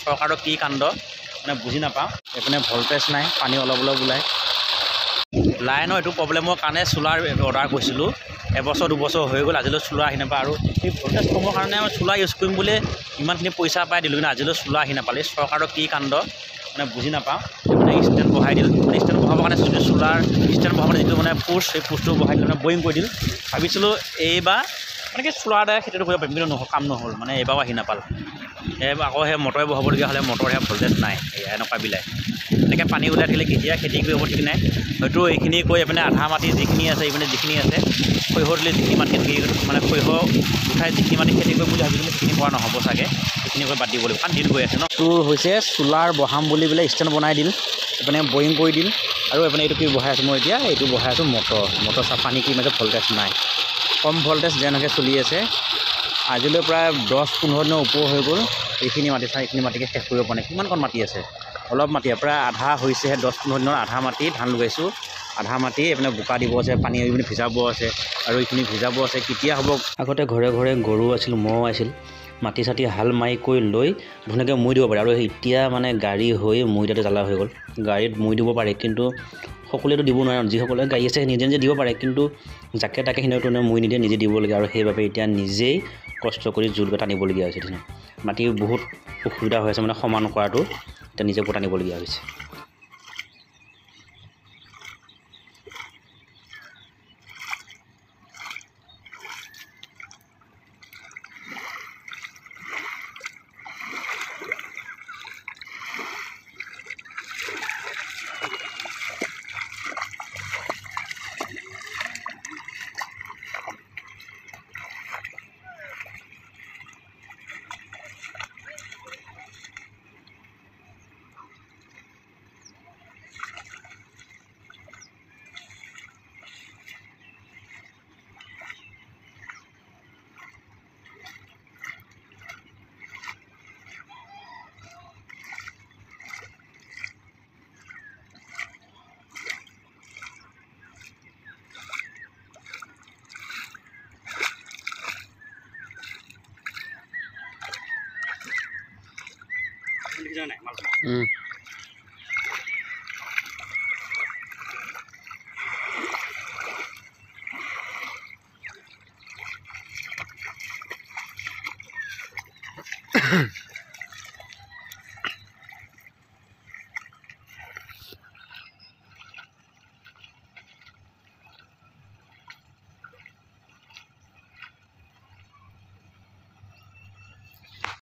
চৰকাৰৰ কি কাণ্ড মানে বুজি নাপাওঁ। এইপিনে ভল্টেজ নাই, পানী অলপ অলপ ওলায়। লাইনৰ এইটো প্ৰব্লেমৰ কাৰণে চোলাৰ অৰ্ডাৰ কৰিছিলোঁ, এবছৰ দুবছৰ হৈ গ'ল, আজিলৈ চোলাৰ আহি নাপায়। আৰু এই ভল্টেজ কমৰ কাৰণে আমি চোলাৰ ইউজ কৰিম বুলি ইমানখিনি পইচা পাই দিলোঁ, কিন্তু আজিলৈ চোলাৰ আহি নাপালে। চৰকাৰৰ কি কাণ্ড মানে বুজি নাপাওঁ। মানে ষ্টেণ্ড বহাই দিল, মানে ষ্টেণ্ড বহাবৰ কাৰণে চোলাৰ ষ্টেণ্ড বহাবলৈ যিটো মানে পোষ্ট, সেই পোষ্টটো বহাই দিল, মানে বৰিং কৰি দিল। ভাবিছিলোঁ এইবাৰ মানে কি চোলাৰ দ্বাৰা খেতিটো কৰিব পাৰিম, কিন্তু কাম নহ'ল, মানে এইবাৰো আহি নাপাল। এইবাৰ আকৌ সেই মটৰে বহাবলগীয়া হ'লে মটৰ সেয়া ভল্টেজ নাই, এনেকুৱা বিলাই। এনেকৈ পানী ওলাই থাকিলে কেতিয়া খেতি কৰিব ঠিক নাই। হয়তো এইখিনি কৈ এইপিনে আধা মাটি যিখিনি আছে, এইপিনে যিখিনি আছে সৰিয়হ দিলে যিখিনি মাটি মানে সৰিয়হ উঠাই যিখিনি মাটি খেতি কৰিম বুলি ভাবিছিলোঁ সেইখিনি কৰা নহ'ব চাগে, সেইখিনি কৰি বাদ দিব লাগিব, কাৰণ দিন গৈ আছে ন। এইটো হৈছে চোলাৰ বহাম বুলি পেলাই ষ্টেণ্ড বনাই দিল, এইপিনে বৰিং কৰি দিল, আৰু এইপিনে এইটো কি বহাই আছোঁ মই এতিয়া, এইটো বহাই আছোঁ মটৰ পানী কি মানে ভল্টেজ নাই, কম ভল্টেজ যেনেকৈ চলি আছে। আজিলৈ প্ৰায় 10-15 দিনৰ ওপৰ হৈ গ'ল। এইখিনি মাটি এইখিনি মাটিকে শেষ কৰিব পৰা নাই। কিমানকণ মাটি আছে, অলপ মাটি, প্ৰায় আধা হৈছেহে। 10-15 দিনৰ আধা মাটি ধান লগাইছোঁ, আধা মাটি এইপিনে বোকা দিব আছে, পানী এইপিনে ভিজাব আছে, আৰু এইখিনি ভিজাব আছে, কেতিয়া হ'ব। আগতে ঘৰে ঘৰে গৰু আছিল, ম'হ আছিল, মাটি চাটি হাল মাৰি কৰি লৈ ধুনীয়াকৈ মৈ দিব পাৰে। আৰু এতিয়া মানে গাড়ী হৈ মৈ দিয়াটো জ্বালা হৈ গ'ল। গাড়ীত মৈ দিব পাৰে, কিন্তু সকলোৱেতো দিব নোৱাৰে। যিসকলে গাড়ী আছে নিজে নিজে দিব পাৰে, কিন্তু যাকে তাকে সিহঁতে মৈ নিদিয়ে, নিজে দিবলগীয়া। আৰু সেইবাবে এতিয়া নিজেই কষ্ট কৰি জোলকৈ টানিবলগীয়া হৈছে। মাটি বহুত অসুবিধা হৈ আছে, মানে সমান কৰাটো এতিয়া নিজে বহুত টানিবলগীয়া হৈছে।